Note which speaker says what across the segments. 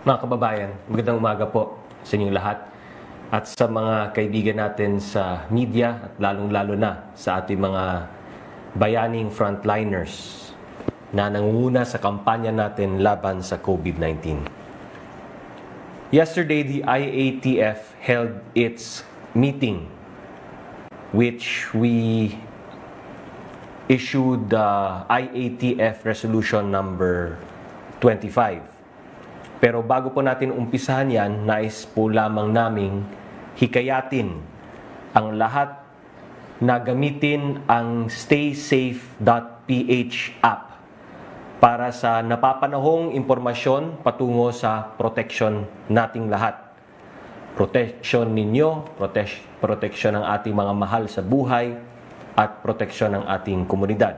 Speaker 1: Mga kababayan, magandang umaga po sa inyong lahat at sa mga kaibigan natin sa media at lalong-lalo na sa ating mga bayaning frontliners na nangunguna sa kampanya natin laban sa COVID-19. Yesterday, the IATF held its meeting, which we issued the IATF Resolution number 25. Pero bago po natin umpisahan yan, nais po lamang naming hikayatin ang lahat na gamitin ang staysafe.ph app para sa napapanahong impormasyon patungo sa proteksyon nating lahat. Proteksyon ninyo, proteksyon ng ating mga mahal sa buhay, at proteksyon ng ating komunidad.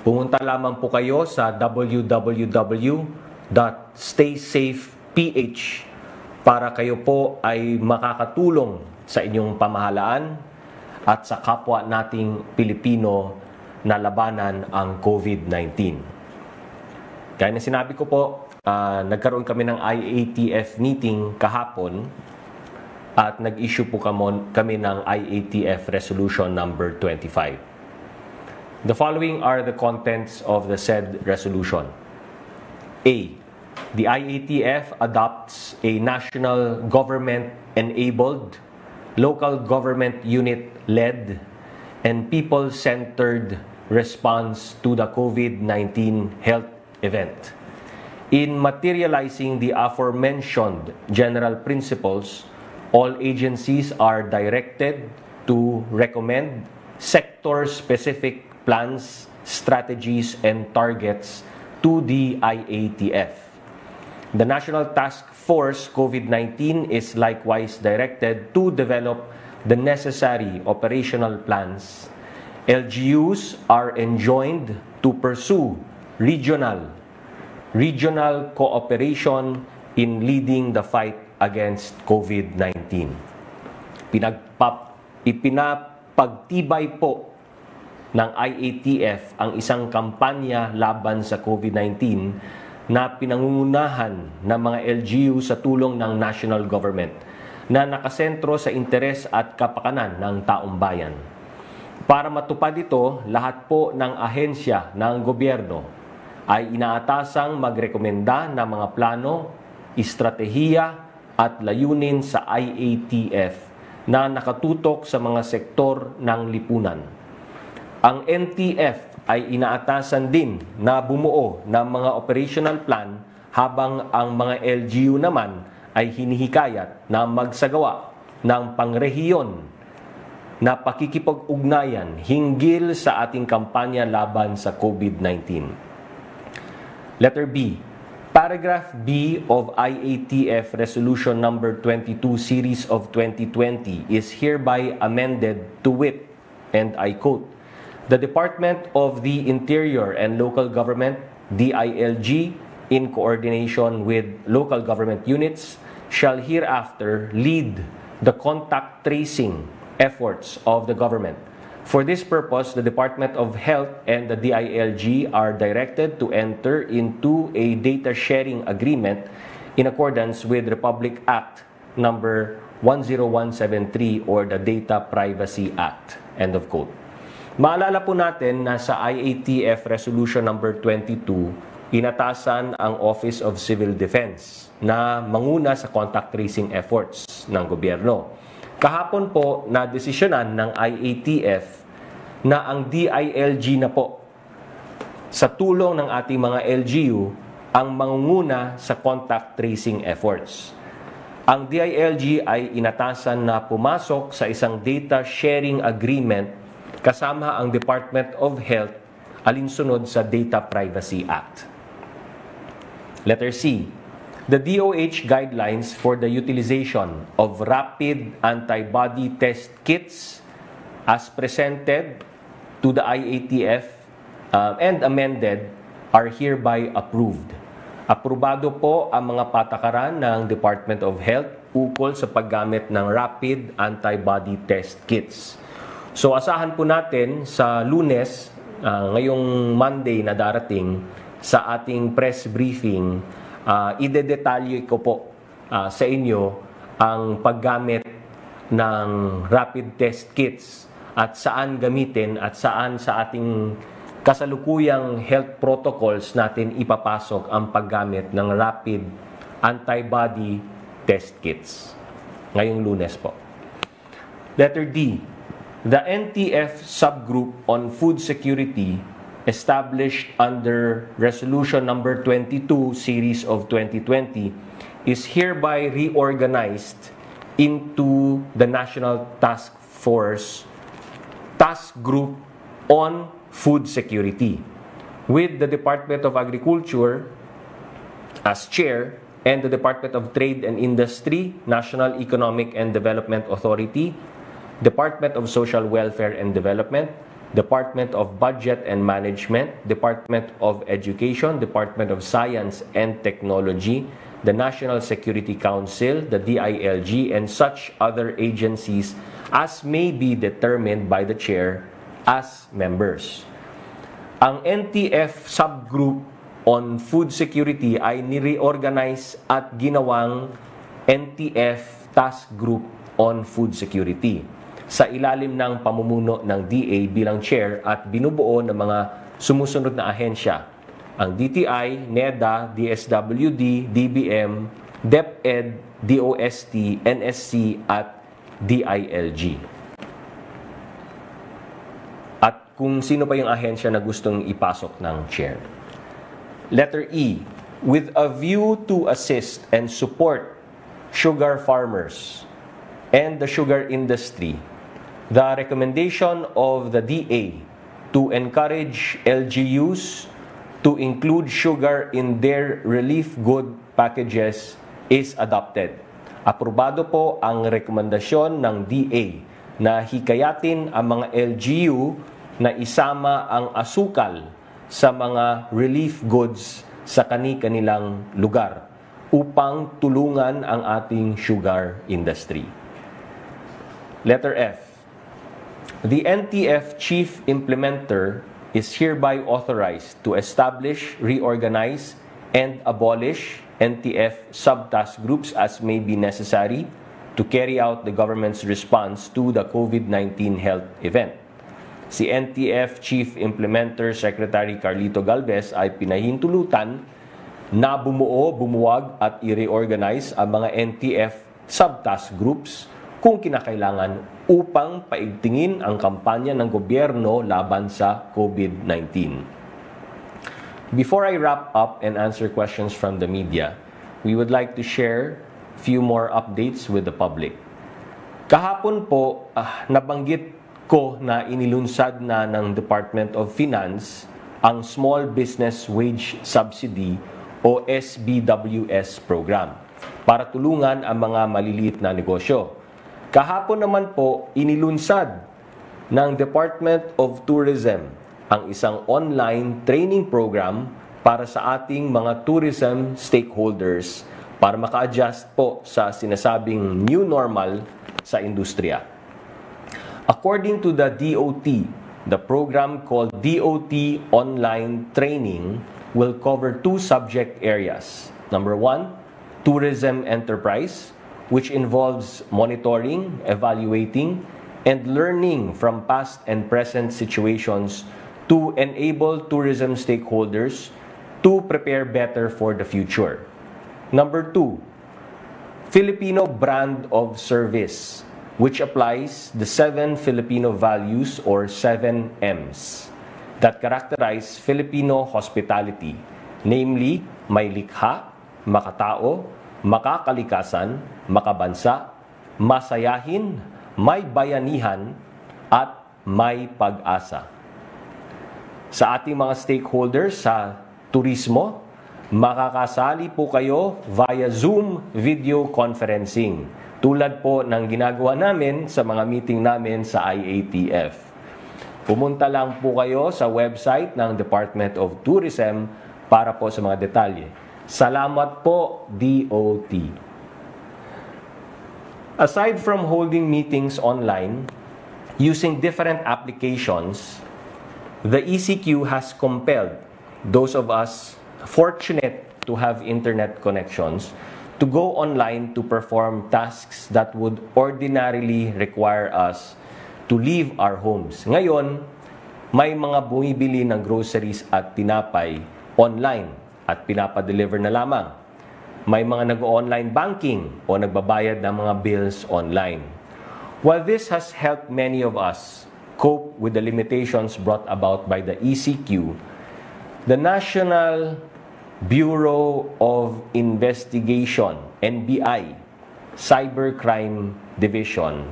Speaker 1: Pumunta lamang po kayo sa www.staysafeph para kayo po ay makakatulong sa inyong pamahalaan at sa kapwa nating Pilipino na labanan ang COVID-19. Gaya na sinabi ko po, nagkaroon kami ng IATF meeting kahapon at nag-issue po kami ng IATF Resolution number 25. The following are the contents of the said resolution. A. The IATF adopts a national government-enabled, local government unit-led, and people-centered response to the COVID-19 health event. In materializing the aforementioned general principles, all agencies are directed to recommend sector-specific plans, strategies, and targets to the IATF. The National Task Force COVID-19 is likewise directed to develop the necessary operational plans. LGUs are enjoined to pursue regional cooperation in leading the fight against COVID-19. Ipinapagtibay po ng IATF ang isang kampanya laban sa COVID-19 na pinangungunahan ng mga LGU sa tulong ng national government na nakasentro sa interes at kapakanan ng taong bayan. Para matupad ito, lahat po ng ahensya ng gobyerno ay inaatasang magrekomenda ng mga plano, estratehiya at layunin sa IATF na nakatutok sa mga sektor ng lipunan. Ang NTF ay inaatasan din na bumuo ng mga operational plan habang ang mga LGU naman ay hinihikayat na magsagawa ng pangrehiyon na pakikipag-ugnayan hinggil sa ating kampanya laban sa COVID-19. Letter B. Paragraph B of IATF Resolution number 22 Series of 2020 is hereby amended to wit, and I quote, "The Department of the Interior and Local Government, DILG, in coordination with local government units, shall hereafter lead the contact tracing efforts of the government. For this purpose, the Department of Health and the DILG are directed to enter into a data sharing agreement in accordance with Republic Act number 10173 or the Data Privacy Act." End of quote. Maalala po natin na sa IATF Resolution number 22, inatasan ang Office of Civil Defense na manguna sa contact tracing efforts ng gobyerno. Kahapon po na desisyonan ng IATF na ang DILG na po sa tulong ng ating mga LGU ang mangunguna sa contact tracing efforts. Ang DILG ay inatasan na pumasok sa isang data sharing agreement kasama ang Department of Health alinsunod sa Data Privacy Act. Letter C. The DOH guidelines for the utilization of rapid antibody test kits as presented to the IATF and amended are hereby approved. Aprobado po ang mga patakaran ng Department of Health ukol sa paggamit ng rapid antibody test kits. So asahan po natin sa Lunes, ngayong Monday na darating sa ating press briefing, idedetalye ko po sa inyo ang paggamit ng rapid test kits at saan gamitin at saan sa ating kasalukuyang health protocols natin ipapasok ang paggamit ng rapid antibody test kits. Ngayong Lunes po. Letter D. The NTF subgroup on food security established under Resolution number 22 series of 2020 is hereby reorganized into the National Task Force Task Group on Food Security, with the Department of Agriculture as chair and the Department of Trade and Industry, National Economic and Development Authority, Department of Social Welfare and Development, Department of Budget and Management, Department of Education, Department of Science and Technology, the National Security Council, the DILG, and such other agencies as may be determined by the chair as members. Ang NTF subgroup on food security ay nireorganize at ginawang NTF Task Group on Food Security sa ilalim ng pamumuno ng DA bilang chair at binubuo ng mga sumusunod na ahensya: ang DTI, NEDA, DSWD, DBM, DepEd, DOST, NSC at DILG. At kung sino pa yung ahensya na gustong ipasok ng chair. Letter E. With a view to assist and support sugar farmers and the sugar industry, the recommendation of the DA to encourage LGUs to include sugar in their relief good packages is adopted. Aprobado po ang rekomendasyon ng DA na hikayatin ang mga LGU na isama ang asukal sa mga relief goods sa kani-kanilang lugar upang tulungan ang ating sugar industry. Letter F. The NTF Chief Implementer is hereby authorized to establish, reorganize, and abolish NTF subtask groups as may be necessary to carry out the government's response to the COVID-19 health event. Si NTF Chief Implementer Secretary Carlito Galvez ay pinahintulutan na bumuwag at i-reorganize ang mga NTF subtask groups kung kinakailangan upang paigtingin ang kampanya ng gobyerno laban sa COVID-19. Before I wrap up and answer questions from the media, we would like to share a few more updates with the public. Kahapon po, nabanggit ko na inilunsad na ng Department of Finance ang Small Business Wage Subsidy o SBWS program para tulungan ang mga maliliit na negosyo. Kahapon naman po, inilunsad ng Department of Tourism ang isang online training program para sa ating mga tourism stakeholders para maka-adjust po sa sinasabing new normal sa industriya. According to the DOT, the program called DOT Online Training will cover two subject areas. Number one, tourism enterprise, which involves monitoring, evaluating, and learning from past and present situations to enable tourism stakeholders to prepare better for the future. Number two, Filipino brand of service, which applies the 7 Filipino values or 7 M's that characterize Filipino hospitality, namely, may likha, makatao, makakalikasan, makabansa, masayahin, may bayanihan, at may pag-asa. Sa ating mga stakeholders sa turismo, makakasali po kayo via Zoom video conferencing, tulad po ng ginagawa namin sa mga meeting namin sa IATF. Pumunta lang po kayo sa website ng Department of Tourism para po sa mga detalye. Salamat po, DOT. Aside from holding meetings online, using different applications, the ECQ has compelled those of us fortunate to have internet connections to go online to perform tasks that would ordinarily require us to leave our homes. Ngayon, may mga bumibili ng groceries at tinapay online at pinapadeliver na lamang. May mga nag-online banking o nagbabayad ng mga bills online. While this has helped many of us cope with the limitations brought about by the ECQ, the National Bureau of Investigation, NBI, Cybercrime Division,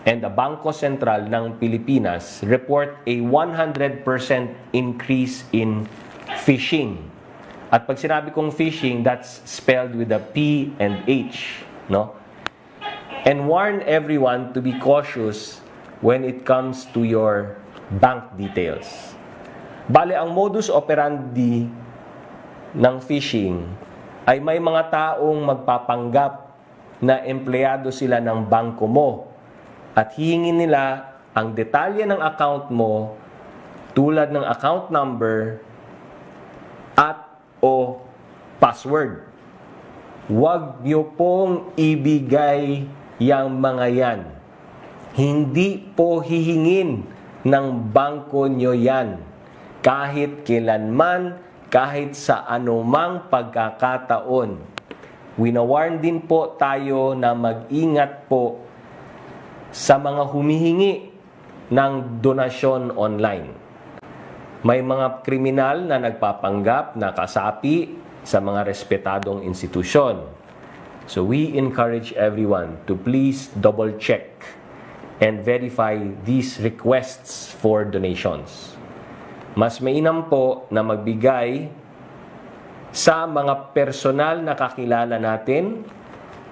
Speaker 1: and the Bangko Sentral ng Pilipinas report a 100% increase in phishing. At pag sinabi kong phishing, that's spelled with a P and H, no? And warn everyone to be cautious when it comes to your bank details. Bale, ang modus operandi ng phishing ay may mga taong magpapanggap na empleyado sila ng bangko mo at hihingin nila ang detalye ng account mo tulad ng account number at o password. Huwag niyo pong ibigay yang mga yan. Hindi po hihingin ng bangko niyo yan. Kahit kailanman, kahit sa anumang pagkakataon. Winawarn din po tayo na mag-ingat po sa mga humihingi ng donasyon online. May mga kriminal na nagpapanggap na kasapi sa mga respetadong institusyon. So we encourage everyone to please double-check and verify these requests for donations. Mas mainam po na magbigay sa mga personal na kakilala natin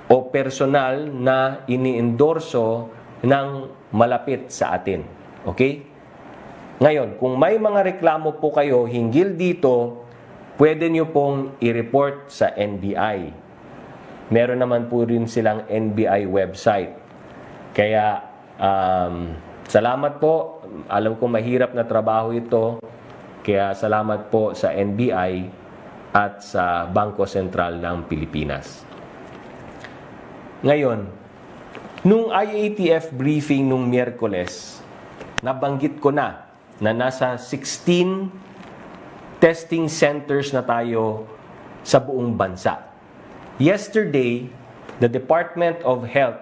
Speaker 1: o personal na iniendorso ng malapit sa atin. Okay? Ngayon, kung may mga reklamo po kayo hinggil dito, pwede nyo pong i-report sa NBI. Meron naman po rin silang NBI website. Kaya, salamat po. Alam ko mahirap na trabaho ito. Kaya salamat po sa NBI at sa Bangko Sentral ng Pilipinas. Ngayon, nung IATF briefing nung Miyerkules, nabanggit ko na nasa 16 testing centers na tayo sa buong bansa. Yesterday, the Department of Health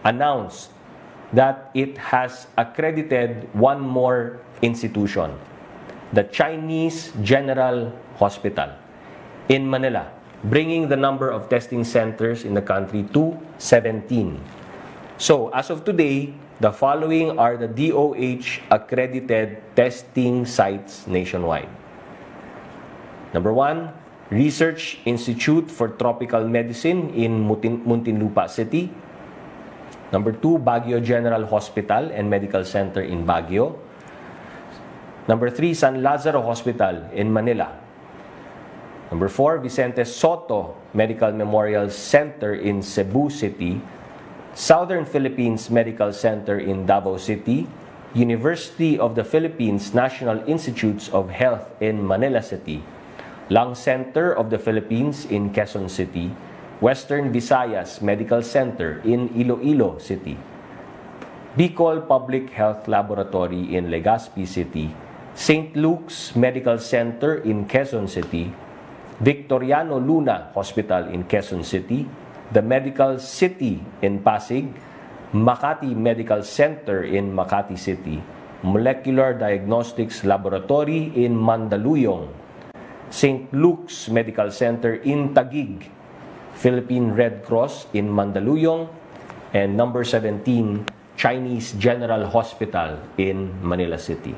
Speaker 1: announced that it has accredited one more institution, the Chinese General Hospital in Manila, bringing the number of testing centers in the country to 17. So, as of today, the following are the DOH-accredited testing sites nationwide. Number 1, Research Institute for Tropical Medicine in Muntinlupa City. Number 2, Baguio General Hospital and Medical Center in Baguio. Number 3, San Lazaro Hospital in Manila. Number 4, Vicente Soto Medical Memorial Center in Cebu City. Southern Philippines Medical Center in Davao City, University of the Philippines National Institutes of Health in Manila City, Lung Center of the Philippines in Quezon City, Western Visayas Medical Center in Iloilo City, Bicol Public Health Laboratory in Legazpi City, St. Luke's Medical Center in Quezon City, Victoriano Luna Hospital in Quezon City, the Medical City in Pasig, Makati Medical Center in Makati City, Molecular Diagnostics Laboratory in Mandaluyong, St. Luke's Medical Center in Taguig, Philippine Red Cross in Mandaluyong, and number 17, Chinese General Hospital in Manila City.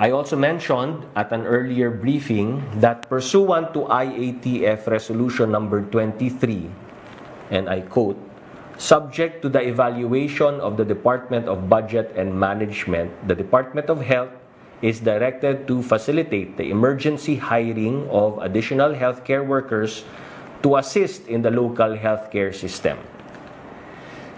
Speaker 1: I also mentioned at an earlier briefing that pursuant to IATF Resolution number 23, and I quote, subject to the evaluation of the Department of Budget and Management, the Department of Health is directed to facilitate the emergency hiring of additional healthcare workers to assist in the local healthcare system.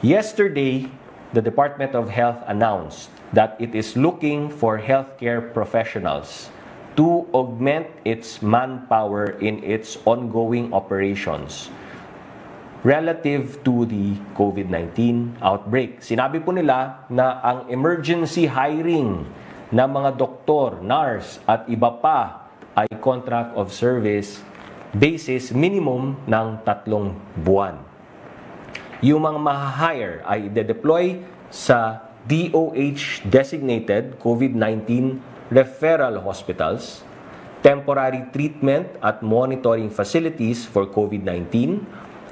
Speaker 1: Yesterday, the Department of Health announced that it is looking for healthcare professionals to augment its manpower in its ongoing operations relative to the COVID-19 outbreak. Sinabi po nila na ang emergency hiring ng mga doktor, nurse at iba pa ay contract of service basis minimum ng 3 buwan. Yung mga ma-hire ay i-deploy sa DOH-designated COVID-19 referral hospitals, temporary treatment at monitoring facilities for COVID-19,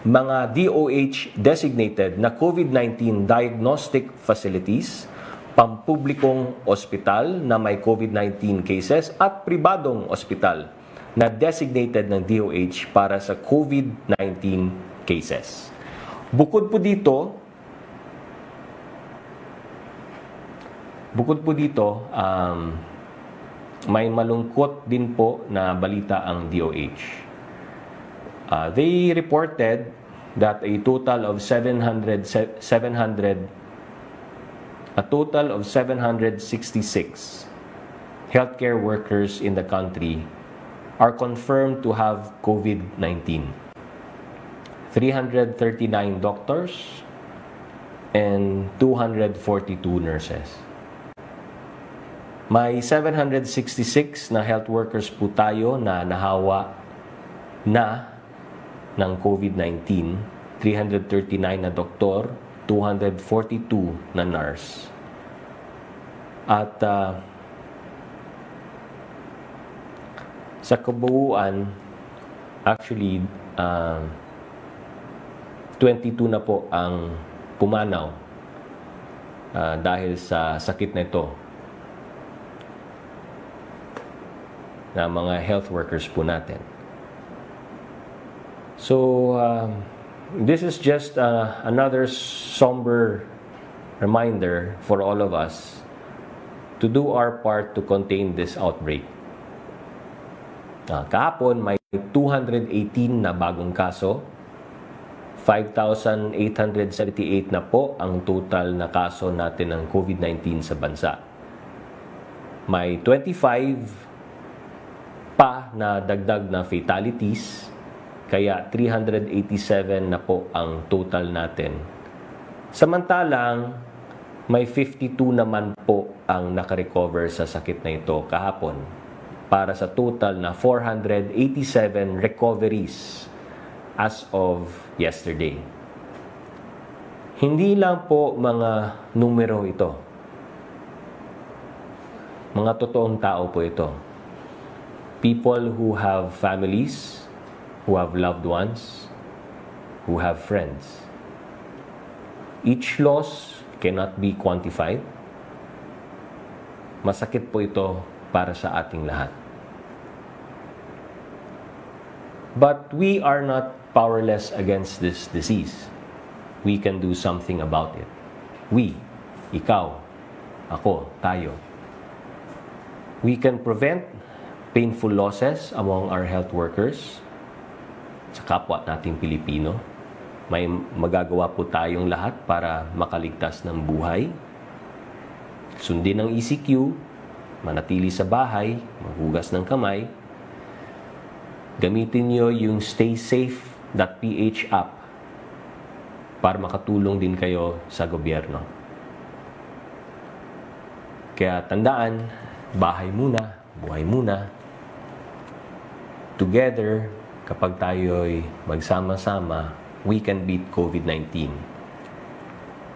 Speaker 1: mga DOH-designated na COVID-19 diagnostic facilities, pampublikong ospital na may COVID-19 cases at pribadong ospital na designated ng DOH para sa COVID-19 cases. Bukod po dito, may malungkot din po na balita ang DOH. They reported that a total of 766 healthcare workers in the country are confirmed to have COVID-19. 339 doctors and 242 nurses. May 766 na health workers po tayo na nahawa na ng COVID-19, 339 na doktor, 242 na nurse. At sa kabuuan, actually, 22 na po ang pumanaw dahil sa sakit na ito na mga health workers po natin. So, this is just another somber reminder for all of us to do our part to contain this outbreak. Kahapon, may 218 na bagong kaso. 5,878 na po ang total na kaso natin ng COVID-19 sa bansa. May 25 pa na dagdag na fatalities, kaya 387 na po ang total natin. Samantalang, may 52 naman po ang nakarecover sa sakit na ito kahapon, para sa total na 487 recoveries as of yesterday. Hindi lang po mga numero ito. Mga totoong tao po ito. People who have families, who have loved ones, who have friends. Each loss cannot be quantified. Masakit po ito para sa ating lahat. But we are not powerless against this disease. We can do something about it. We, ikaw, ako, tayo. We can prevent painful losses among our health workers sa kapwa nating Pilipino. May magagawa po tayong lahat para makaligtas ng buhay. Sundin ang ECQ, manatili sa bahay, maghugas ng kamay. Gamitin nyo yung staysafe.ph app para makatulong din kayo sa gobyerno. Kaya tandaan, bahay muna, buhay muna. Together, kapag tayo'y magsama-sama, we can beat COVID-19.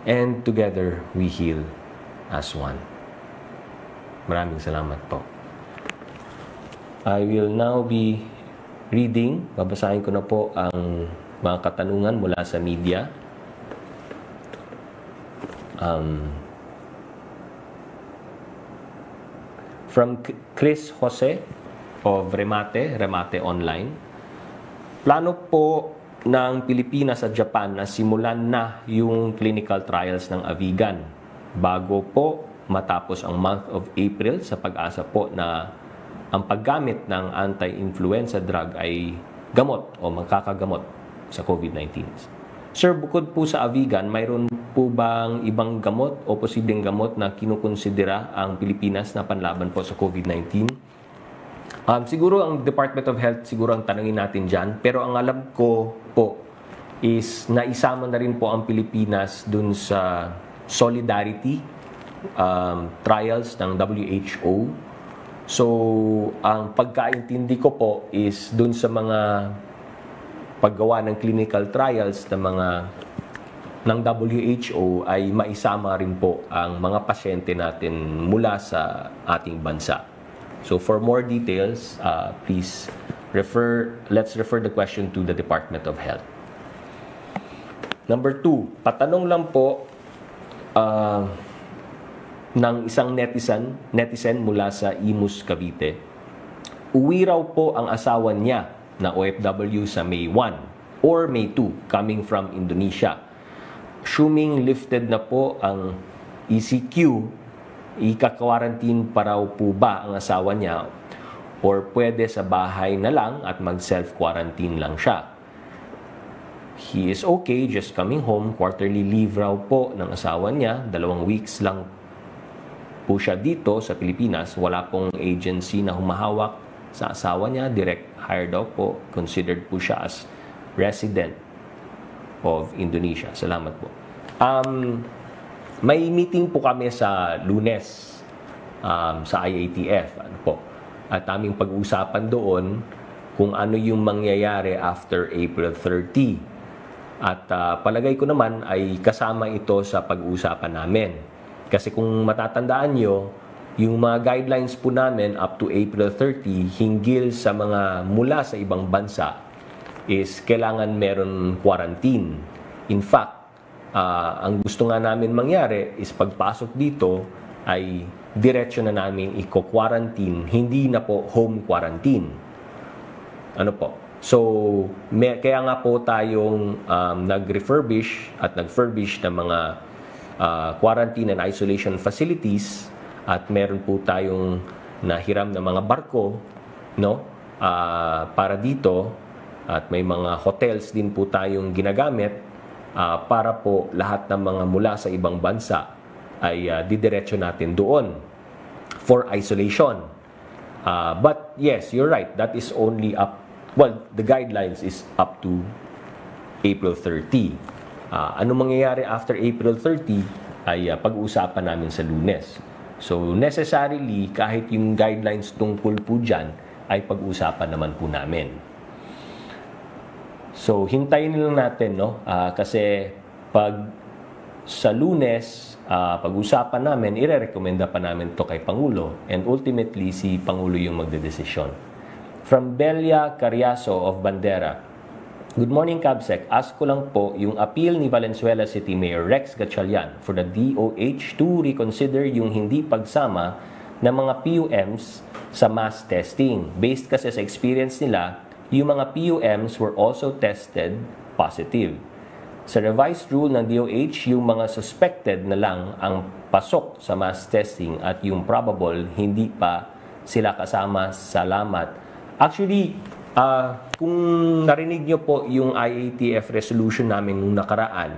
Speaker 1: And together, we heal as one. Maraming salamat po. I will now be reading, babasahin ko na po ang mga katanungan mula sa media. From Chris Jose of Remate Online. Plano po ng Pilipinas at Japan na simulan na yung clinical trials ng Avigan bago po matapos ang month of April, sa pag-asa po na ang paggamit ng anti-influenza drug ay gamot o magkakagamot sa COVID-19. Sir, bukod po sa Avigan, mayroon po bang ibang gamot o posibleng gamot na kinukonsidera ang Pilipinas na panlaban po sa COVID-19? Siguro ang Department of Health, siguro ang tanungin natin dyan. Pero ang alam ko po is naisama na rin po ang Pilipinas dun sa Solidarity trials ng WHO. So, ang pagkaintindi ko po is dun sa mga paggawa ng clinical trials ng WHO ay maisama rin po ang mga pasyente natin mula sa ating bansa. So for more details, please let's refer the question to the Department of Health. Number 2, patanong lang po ng isang netizen mula sa Imus, Cavite. Uwi raw po ang asawa niya na OFW sa May 1 or May 2 coming from Indonesia. Assuming lifted na po ang ECQ, ika-quarantine pa raw po ba ang asawa niya or pwede sa bahay na lang at mag-self-quarantine lang siya? He is okay just coming home. Quarterly leave raw po ng asawa niya. 2 weeks lang po siya dito sa Pilipinas. Wala pong agency na humahawak sa asawa niya. Direct hire daw po. Considered po siya as resident of Indonesia. Salamat po. May meeting po kami sa Lunes sa IATF. At aming pag-uusapan doon kung ano yung mangyayari after April 30. At palagay ko naman ay kasama ito sa pag-uusapan namin. Kasi kung matatandaan nyo, yung mga guidelines po namin up to April 30 hinggil sa mga mula sa ibang bansa is kailangan meron quarantine. In fact, ang gusto nga namin mangyari is pagpasok dito ay diretso na namin i-quarantine, hindi na po home quarantine. Ano po? So, kaya nga po tayong nag-refurbish at nag-furbish ng mga quarantine and isolation facilities at meron po tayong nahiram na mga barko, no? Para dito at may mga hotels din po tayong ginagamit para po lahat ng mga mula sa ibang bansa ay didiretso natin doon for isolation. But yes, you're right. That is only the guidelines is up to April 30. Ano mangyayari after April 30 ay pag-uusapan namin sa Lunes. So necessarily, kahit yung guidelines tungkol po dyan, ay pag-uusapan naman po namin. So, hintayin lang natin, no? Kasi pag sa Lunes, pag-usapan namin, ire-recommenda pa namin to kay Pangulo. And ultimately, si Pangulo yung magdedesisyon. From Belia Carriazo of Bandera. Good morning, Cabsec. Ask ko lang po, yung appeal ni Valenzuela City Mayor Rex Gatchalian for the DOH to reconsider yung hindi pagsama ng mga PUMs sa mass testing. Based kasi sa experience nila, yung mga PUMs were also tested positive. Sa revised rule ng DOH, yung mga suspected na lang ang pasok sa mass testing at yung probable hindi pa sila kasama. Salamat. Actually, kung narinig nyo po yung IATF resolution namin nung nakaraan,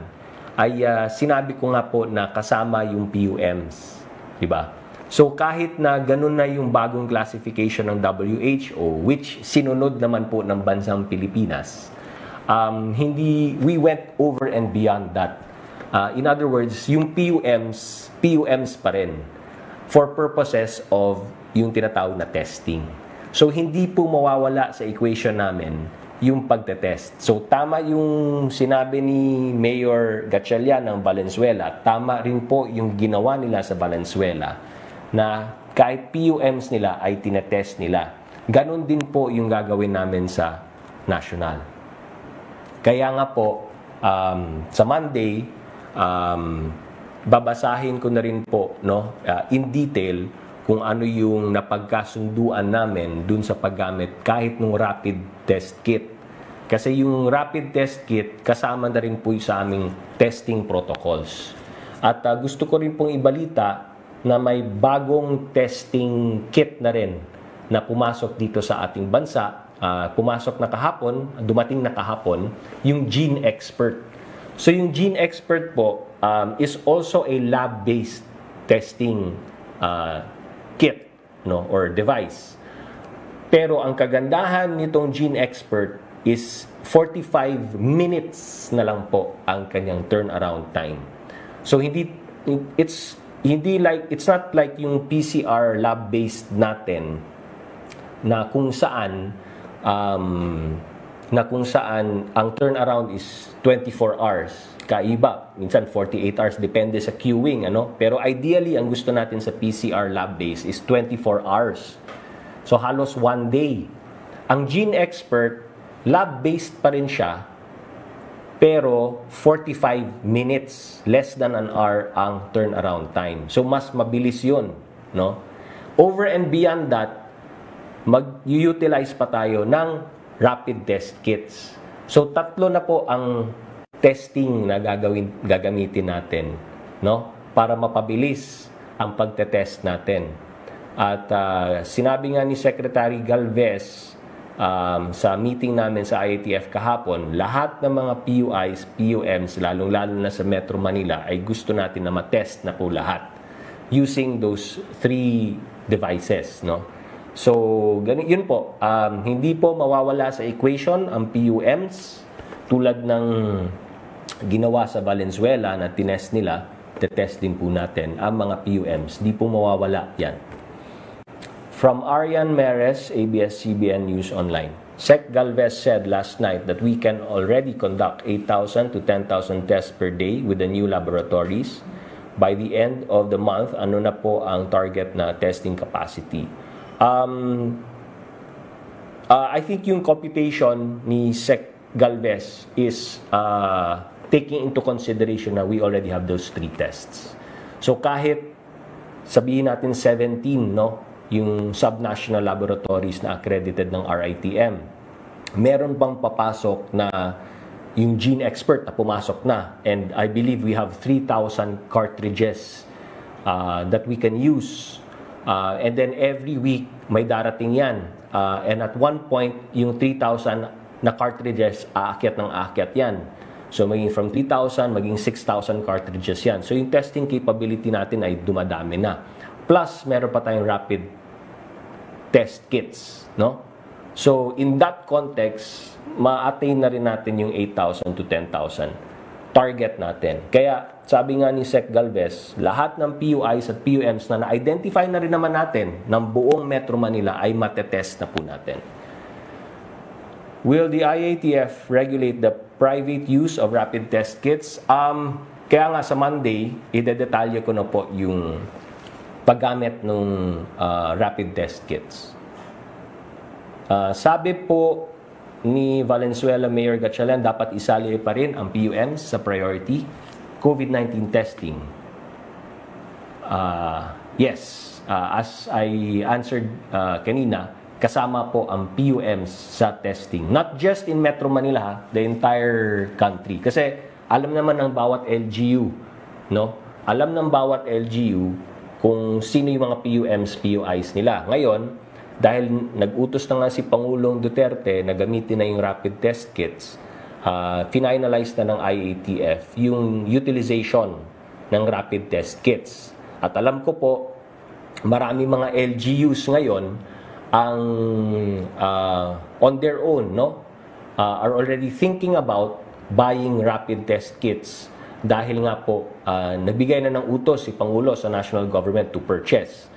Speaker 1: ay sinabi ko nga po na kasama yung PUMs. Diba? So kahit na ganun na yung bagong classification ng WHO, which sinunod naman po ng bansang Pilipinas, we went over and beyond that. In other words, yung PUMs pa rin for purposes of yung tinatawag na testing. So hindi po mawawala sa equation namin yung pagtetest. So tama yung sinabi ni Mayor Gatchalian ng Valenzuela, tama rin po yung ginawa nila sa Valenzuela, na kahit PUMs nila ay tinetest nila. Ganon din po yung gagawin namin sa national. Kaya nga po, sa Monday, babasahin ko na rin po in detail kung ano yung napagkasunduan namin dun sa paggamit kahit nung rapid test kit. Kasi yung rapid test kit, kasama na rin po sa aming testing protocols. At gusto ko rin pong ibalita na may bagong testing kit na rin na pumasok dito sa ating bansa. Pumasok na kahapon, dumating na kahapon, yung Gene Expert. So yung Gene Expert po is also a lab-based testing kit, no, or device. Pero ang kagandahan nitong Gene Expert is 45 minutes na lang po ang kanyang turnaround time. So it's not like yung PCR lab-based natin na kung saan ang turnaround is 24 hours. Kaiba, minsan 48 hours, depende sa queuing, ano? Pero ideally, ang gusto natin sa PCR lab-based is 24 hours. So halos 1 day. Ang Gene Expert, lab-based pa rin siya, pero 45 minutes, less than an hour ang turnaround time. So mas mabilis yun, no? Over and beyond that, mag-utilize pa tayo ng rapid test kits. So tatlo na po ang testing na gagamitin natin, no? Para mapabilis ang pagtetest natin. At sinabi nga ni Secretary Galvez sa meeting namin sa IATF kahapon, lahat ng mga PUIs, PUMs, lalong-lalo na sa Metro Manila, ay gusto natin na matest na po lahat using those 3 devices, no? So, yun po, hindi po mawawala sa equation ang PUMs tulad ng ginawa sa Valenzuela na tinest nila, tetest din po natin ang mga PUMs. Di po mawawala yan. From Arian Meres, ABS-CBN News Online. Sec Galvez said last night that we can already conduct 8,000 to 10,000 tests per day with the new laboratories. By the end of the month, ano na po ang target na testing capacity? I think yung computation ni Sec Galvez is taking into consideration na we already have those 3 tests. So kahit sabihin natin 17, no, yung subnational laboratories na accredited ng RITM, meron bang papasok na yung Gene Expert na pumasok na, and I believe we have 3,000 cartridges that we can use, and then every week may darating yan, and at one point yung 3,000 na cartridges aakyat ng aakyat yan. So maging from 3,000 maging 6,000 cartridges yan. So yung testing capability natin ay dumadami na. Plus, meron pa tayong rapid test kits, no? So, in that context, ma-attain na rin natin yung 8,000 to 10,000 target natin. Kaya, sabi nga ni Sec Galvez, lahat ng PUIs at PUMs na na-identify na rin naman natin ng buong Metro Manila ay matetest na po natin. Will the IATF regulate the private use of rapid test kits? Kaya nga sa Monday, idedetalye ko na po yung paggamit ng rapid test kits. Sabi po ni Valenzuela Mayor Gatchalian, dapat isali pa rin ang PUMs sa priority COVID-19 testing. Yes, as I answered kanina, kasama po ang PUMs sa testing. Not just in Metro Manila, the entire country. Kasi alam naman ng bawat LGU, no? Alam ng bawat LGU kung sino yung mga PUMs, PUIs nila. Ngayon, dahil nag-utos na nga si Pangulong Duterte na gamitin na yung rapid test kits, finalize na ng IATF yung utilization ng rapid test kits. At alam ko po, marami mga LGUs ngayon ang on their own, no, are already thinking about buying rapid test kits. Dahil nga po, nagbigay na ng utos si Pangulo sa national government to purchase.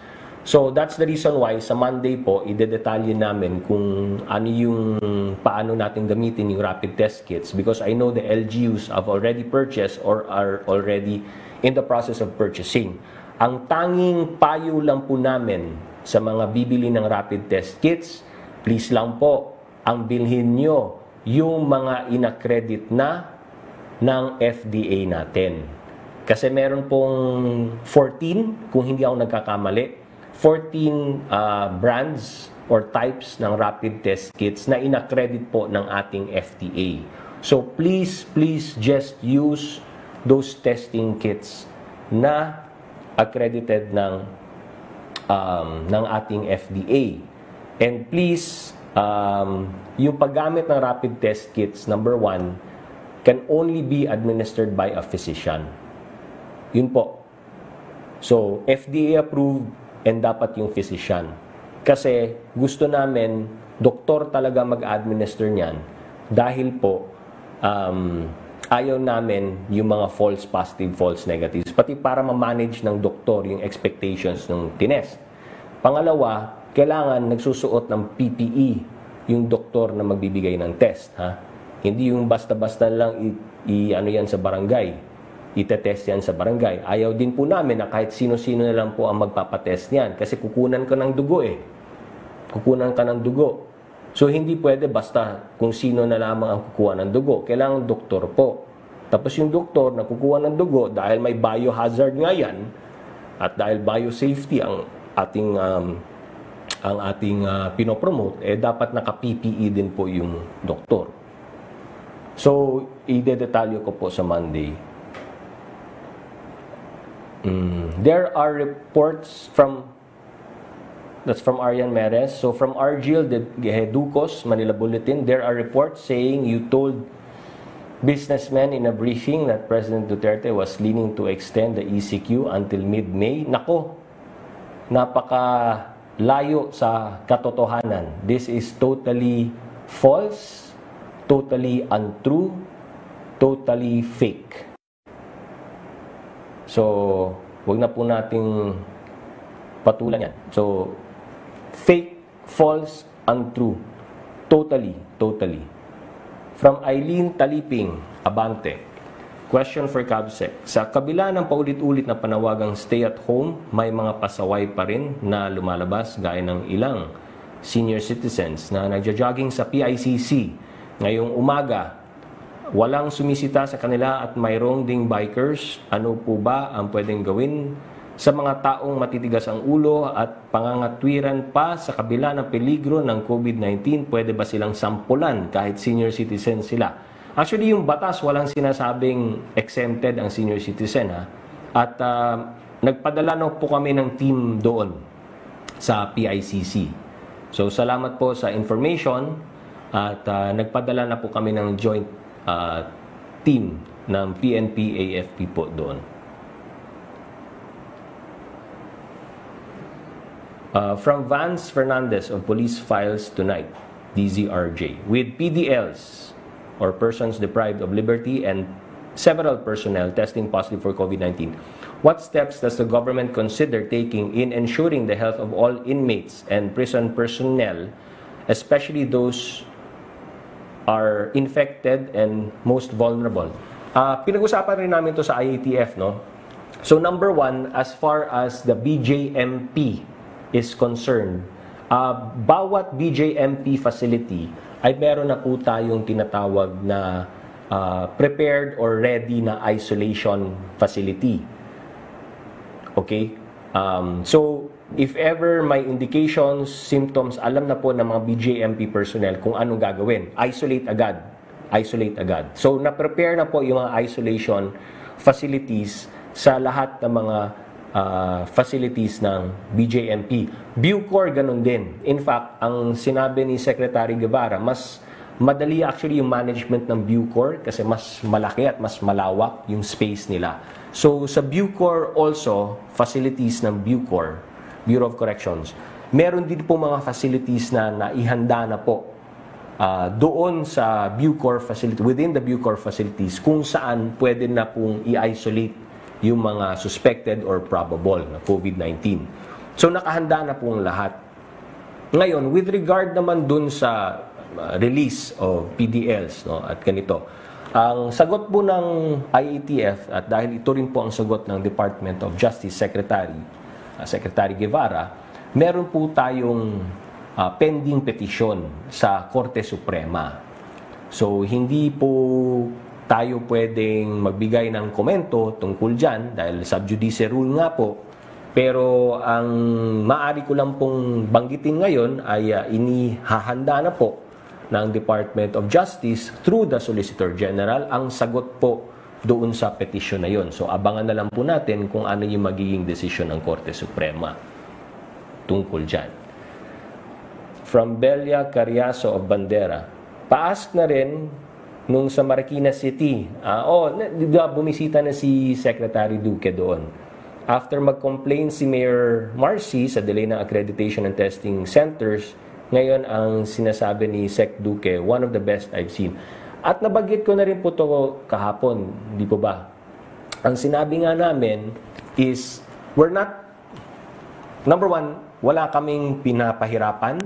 Speaker 1: So, that's the reason why sa Monday po, idedetalye namin kung ano yung paano natin gamitin yung rapid test kits, because I know the LGUs have already purchased or are already in the process of purchasing. Ang tanging payo lang po namin sa mga bibili ng rapid test kits, please lang po, ang bilhin nyo yung mga inaccredit na ng FDA natin. Kasi meron pong 14, kung hindi ako nagkakamali, 14 brands or types ng rapid test kits na inaccredit po ng ating FDA. So please just use those testing kits na accredited ng ating FDA. And please, yung paggamit ng rapid test kits, number 1, can only be administered by a physician. Yun po. So, FDA approved and dapat yung physician. Kasi gusto namin, doktor talaga mag-administer niyan dahil po ayaw namin yung mga false positive, false negatives. Pati para ma-manage ng doktor yung expectations ng tinest. Pangalawa, kailangan nagsusuot ng PPE yung doktor na magbibigay ng test. Ha? Hindi yung basta-basta lang ano yan sa barangay. Itetest yan sa barangay. Ayaw din po namin na kahit sino-sino na lang po ang magpapatest niyan. Kasi kukunan ka ng dugo eh. Kukunan ka ng dugo. So, hindi pwede basta kung sino na lamang ang kukuha ng dugo. Kailangan doktor po. Tapos yung doktor na kukuha ng dugo, dahil may biohazard nga yan, at dahil biosafety ang ating pinopromote, dapat naka-PPE din po yung doktor. So, i-detalyo ko po sa Monday. There are reports that's from Arian Meres. So from Argil Ducos, Manila Bulletin, there are reports saying you told businessmen in a briefing that President Duterte was leaning to extend the ECQ until mid-May. Nako, napaka-layo sa katotohanan. This is totally false, totally untrue, totally fake. So, wag na po nating patulan yan. So, fake, false, untrue. Totally. From Eileen Taliping, Abante. Question for Cabsec. Sa kabila ng paulit-ulit na panawagang stay at home, may mga pasaway pa rin na lumalabas gaya ng ilang senior citizens na nagja-jogging sa PICC ngayong umaga. Walang sumisita sa kanila at mayroong ding bikers. Ano po ba ang pwedeng gawin sa mga taong matitigas ang ulo at pangangatwiran pa sa kabila ng peligro ng COVID-19? Pwede ba silang sampulan kahit senior citizen sila? Actually, yung batas walang sinasabing exempted ang senior citizen. Ha? At nagpadala na po kami ng team doon sa PICC. So, salamat po sa information at nagpadala na po kami ng joint team ng PNP AFP po doon. From Vance Fernandez of Police Files Tonight, DZRJ. With PDLs or persons deprived of liberty and several personnel testing positive for COVID-19, what steps does the government consider taking in ensuring the health of all inmates and prison personnel, especially those are infected and most vulnerable? Pinag-usapan rin namin to sa IATF, no? So number one, as far as the BJMP is concerned, bawat BJMP facility ay meron na po tayong tinatawag na prepared or ready na isolation facility. Okay? So, if ever may indications, symptoms, alam na po ng mga BJMP personnel kung anong gagawin. Isolate agad. Isolate agad. So, na-prepare na po yung mga isolation facilities sa lahat ng mga facilities ng BJMP. Bucor, ganun din. In fact, ang sinabi ni Secretary Guevara, mas madali actually yung management ng Bucor kasi mas malaki at mas malawak yung space nila. So, sa Bucor also, facilities ng Bucor, Bureau of Corrections, meron din po mga facilities na naihanda na po doon sa Bucor facility, within the Bucor facilities, kung saan pwede na pong i-isolate yung mga suspected or probable na COVID-19. So, nakahanda na pong lahat. Ngayon, with regard naman dun sa release of PDLs, no, at ganito, ang sagot po ng IATF, at dahil ito rin po ang sagot ng Department of Justice Secretary Guevara, meron po tayong pending petition sa Korte Suprema. So, hindi po tayo pwedeng magbigay ng komento tungkol dyan dahil sub judice rule nga po. Pero ang maaari ko lang pong banggitin ngayon ay inihahanda na po ng Department of Justice through the Solicitor General ang sagot po doon sa petition na yon. So abangan na lang po natin kung ano yung magiging desisyon ng Korte Suprema tungkol dyan. From Belia Cariaso of Bandera, pa-ask na rin nung sa Marikina City. Bumisita na si Secretary Duque doon. After mag-complain si Mayor Marcy sa delay ng accreditation and testing centers, ngayon ang sinasabi ni Sec Duque, one of the best I've seen. At nabanggit ko na rin po ito kahapon, di po ba? Ang sinabi nga namin is, number one, wala kaming pinapahirapan.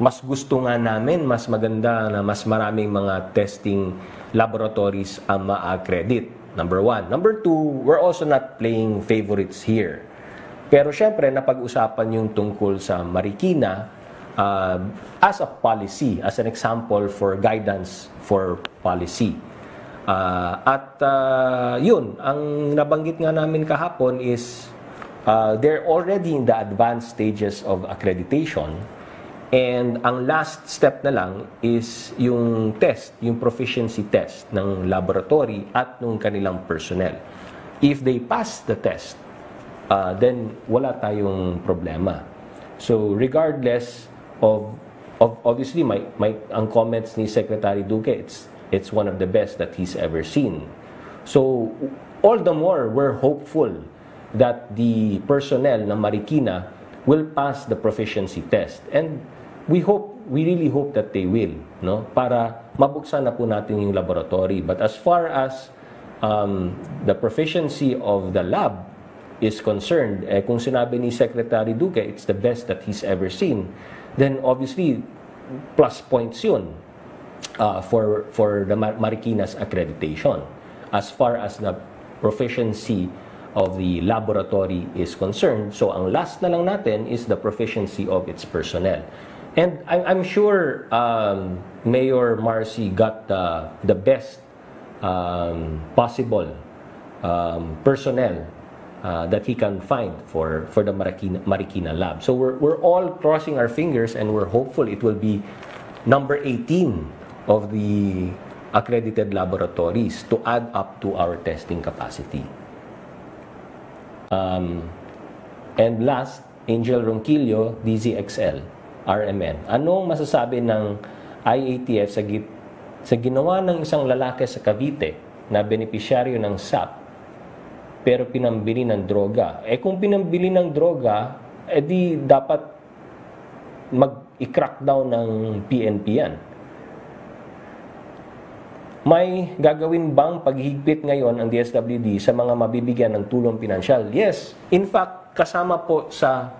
Speaker 1: Mas gusto nga namin, mas maganda na mas maraming mga testing laboratories ang ma-accredit. Number one. Number two, we're also not playing favorites here. Pero syempre, napag-usapan yung tungkol sa Marikina as a policy, as an example for guidance for policy. Yun, ang nabanggit nga namin kahapon is they're already in the advanced stages of accreditation. And ang last step na lang is yung test, yung proficiency test ng laboratory at ng kanilang personnel. If they pass the test, then wala tayong problema. So regardless of obviously ang comments ni Secretary Duque, it's one of the best that he's ever seen. So all the more we're hopeful that the personnel ng Marikina will pass the proficiency test. And we really hope that they will, no? Para mabuksan na po natin yung laboratory. But as far as the proficiency of the lab is concerned, kung sinabi ni Secretary Duque, it's the best that he's ever seen, then obviously, plus points yun for the Marikina's accreditation. As far as the proficiency of the laboratory is concerned, so ang last na lang natin is the proficiency of its personnel. And I'm sure Mayor Marcy got the best possible personnel that he can find for the Marikina lab. So we're all crossing our fingers and we're hopeful it will be number 18 of the accredited laboratories to add up to our testing capacity. And last, Angel Ronquillo, DZXL. RMN. Anong masasabi ng IATF sa ginawa ng isang lalaki sa Cavite na benepisyaryo ng SAP pero pinambili ng droga? Kung pinambili ng droga, di dapat mag-i-crack down ng PNP yan. May gagawin bang paghihigpit ngayon ang DSWD sa mga mabibigyan ng tulong pinansyal? Yes. In fact, kasama po sa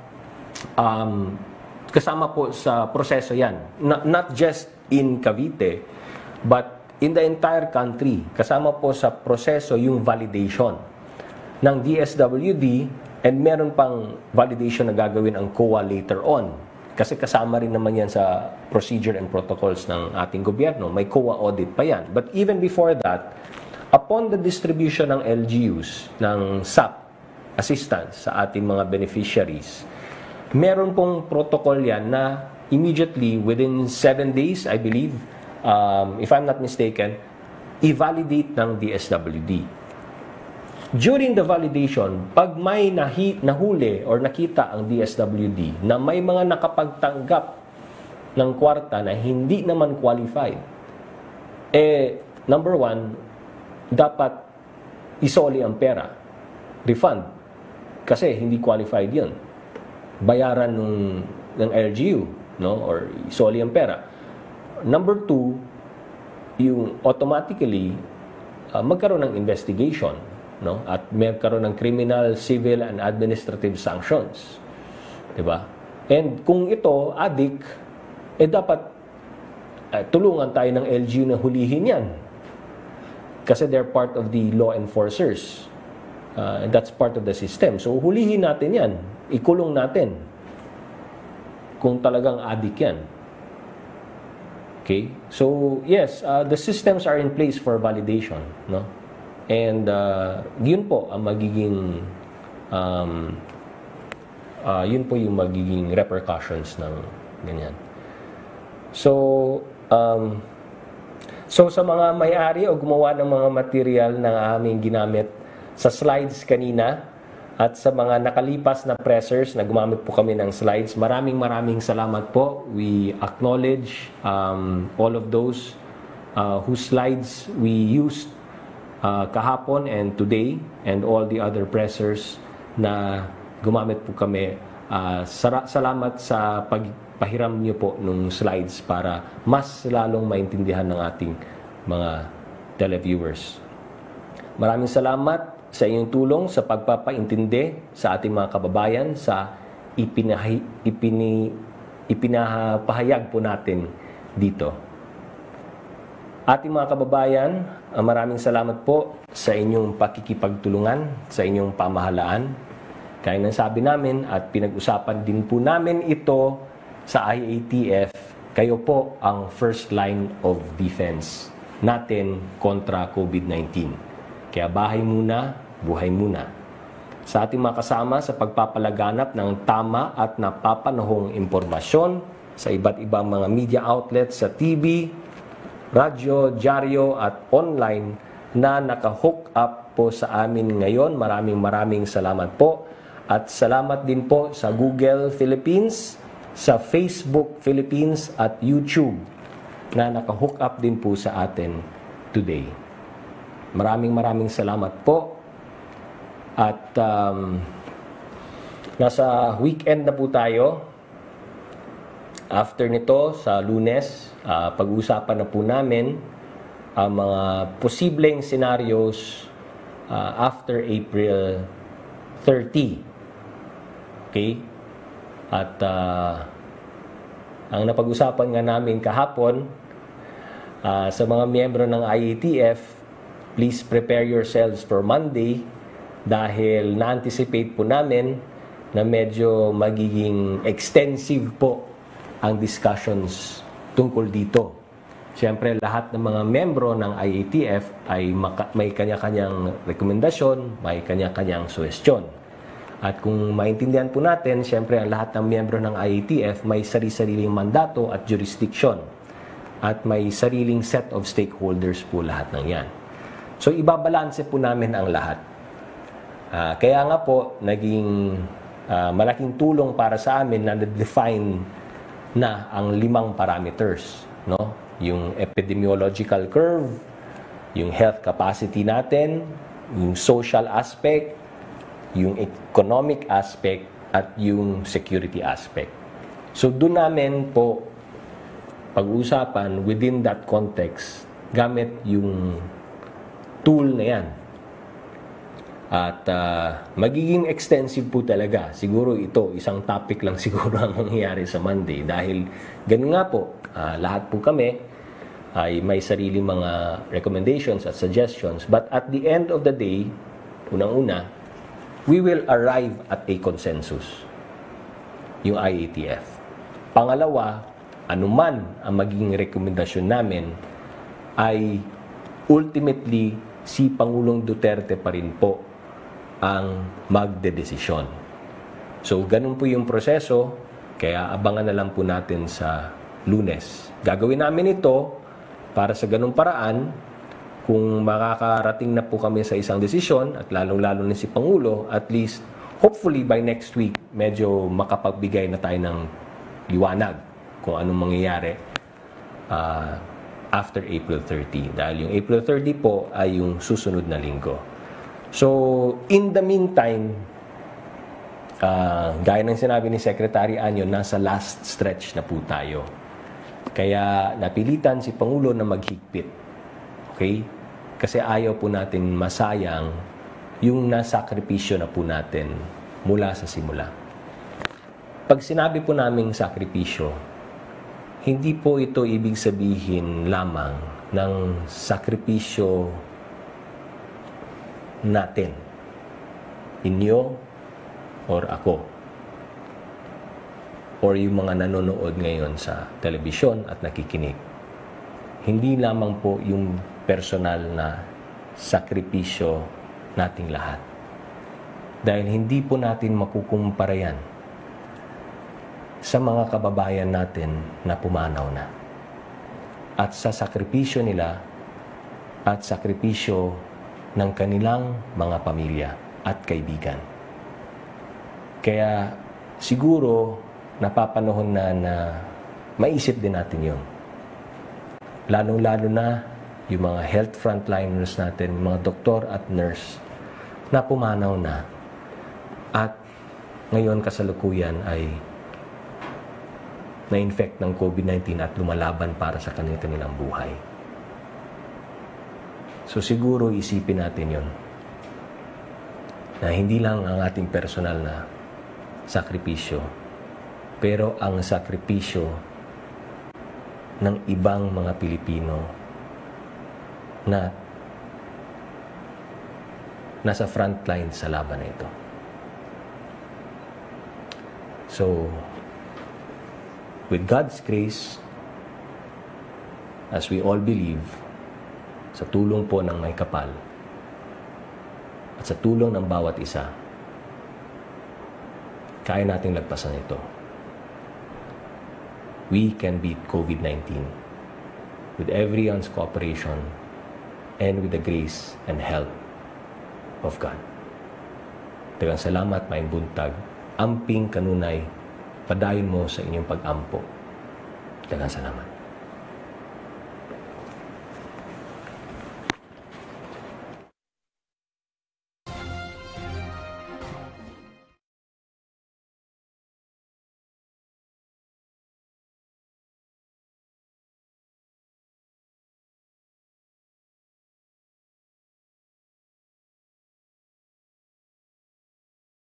Speaker 1: proseso yan. Not just in Cavite, but in the entire country. Kasama po sa proseso yung validation ng DSWD and meron pang validation na gagawin ang COA later on. Kasi kasama rin naman yan sa procedure and protocols ng ating gobyerno. May COA audit pa yan. But even before that, upon the distribution ng LGUs, ng SAP assistance sa ating mga beneficiaries, meron pong protocol yan na immediately, within 7 days, I believe, if I'm not mistaken, i-validate ng DSWD. During the validation, pag may nahuli or nakita ang DSWD na may mga nakapagtanggap ng kwarta na hindi naman qualified, number one, dapat isoli ang pera. Refund. Kasi hindi qualified yun. Bayaran ng LGU, no? Or isoli ang pera. Number two, yung automatically magkaroon ng investigation, no? At magkaroon ng criminal, civil, and administrative sanctions. Diba? And kung ito, adik, dapat tulungan tayo ng LGU na hulihin yan. Kasi they're part of the law enforcers. And that's part of the system. So, hulihin natin yan. Ikulong natin. Kung talagang adik yan. Okay? So, yes, the systems are in place for validation, no? And yun po ang magiging yun po yung magiging repercussions ng ganyan. So sa mga may-ari o gumawa ng mga material na aming ginamit sa slides kanina at sa mga nakalipas na pressers na gumamit po kami ng slides, maraming salamat po. We acknowledge all of those whose slides we used kahapon and today, and all the other pressers na gumamit po kami. Salamat sa pagpahiram niyo po nung slides para mas lalong maintindihan ng ating mga televiewers. Maraming salamat sa inyong tulong sa pagpapaintindi sa ating mga kababayan sa ipinapahayag po natin dito. Ating mga kababayan, maraming salamat po sa inyong pakikipagtulungan, sa inyong pamahalaan. Kaya nang sabi namin at pinag-usapan din po namin ito sa IATF, kayo po ang first line of defense natin kontra COVID-19. Kaya bahay muna, buhay muna. Sa ating mga kasama sa pagpapalaganap ng tama at napapanahong impormasyon sa iba't ibang mga media outlets sa TV, radyo, dyaryo at online na naka-hook up po sa amin ngayon. Maraming salamat po. At salamat din po sa Google Philippines, sa Facebook Philippines at YouTube na naka-hook up din po sa atin today. Maraming salamat po. At nasa weekend na po tayo. After nito, sa Lunes, pag-uusapan na po namin ang mga posibleng scenarios after April 30. Okay? At ang napag-usapan nga namin kahapon sa mga miyembro ng IATF, please prepare yourselves for Monday dahil na-anticipate po namin na medyo magiging extensive po ang discussions tungkol dito. Siyempre, lahat ng mga miyembro ng IATF ay may kanya-kanyang rekomendasyon, may kanya-kanyang suwestyon. At kung maintindihan po natin, siyempre ang lahat ng miyembro ng IATF may sarili-sariling mandato at jurisdiction. At may sariling set of stakeholders po lahat ng yan. So ibabalanse po namin ang lahat. Kaya nga po, naging malaking tulong para sa amin na na-define na ang 5 parameters. No? Yung epidemiological curve, yung health capacity natin, yung social aspect, yung economic aspect, at yung security aspect. So doon namin po pag-uusapan within that context gamit yung tool na yan. At magiging extensive po talaga. Siguro ito, isang topic lang siguro ang mangyayari sa Monday. Dahil ganun nga po, lahat po kami ay may sariling mga recommendations at suggestions. But at the end of the day, unang-una, we will arrive at a consensus, yung IATF. Pangalawa, anuman ang magiging rekomendasyon namin, ay ultimately si Pangulong Duterte pa rin po ang magdedesisyon. So, ganun po yung proseso, kaya abangan na lang po natin sa Lunes. Gagawin namin ito para sa ganung paraan, kung makakarating na po kami sa isang desisyon, at lalong-lalo na si Pangulo, at least, hopefully by next week, medyo makapagbigay na tayo ng liwanag kung anong mangyayari after April 30. Dahil yung April 30 po ay yung susunod na linggo. So, in the meantime, gaya ng sinabi ni Secretary Anyo, nasa last stretch na po tayo. Kaya napilitan si Pangulo na maghigpit. Okay? Kasi ayaw po natin masayang yung nasakripisyo na po natin mula sa simula. Pag sinabi po naming sakripisyo, hindi po ito ibig sabihin lamang ng sakripisyo natin, inyo or ako, or yung mga nanonood ngayon sa telebisyon at nakikinig. Hindi lamang po yung personal na sakripisyo nating lahat. Dahil hindi po natin makukumpara yan sa mga kababayan natin na pumanaw na. At sa sakripisyo nila at sakripisyo ng kanilang mga pamilya at kaibigan. Kaya siguro napapanahon na maisip din natin yun. lalong-lalo na yung mga health frontliners natin, mga doktor at nurse na pumanaw na at ngayon kasalukuyan ay na-infect ng COVID-19 at lumalaban para sa kanilang buhay. So siguro isipin natin yon na hindi lang ang ating personal na sakripisyo, pero ang sakripisyo ng ibang mga Pilipino na nasa front line sa laban na ito. So, with God's grace, as we all believe, sa tulong po ng may kapal, at sa tulong ng bawat isa, kaya nating lagpasan ito. We can beat COVID-19 with everyone's cooperation and with the grace and help of God. Daghang salamat, maayong buntag, amping kanunay, padayon mo sa inyong pag-ampo. Daghang salamat.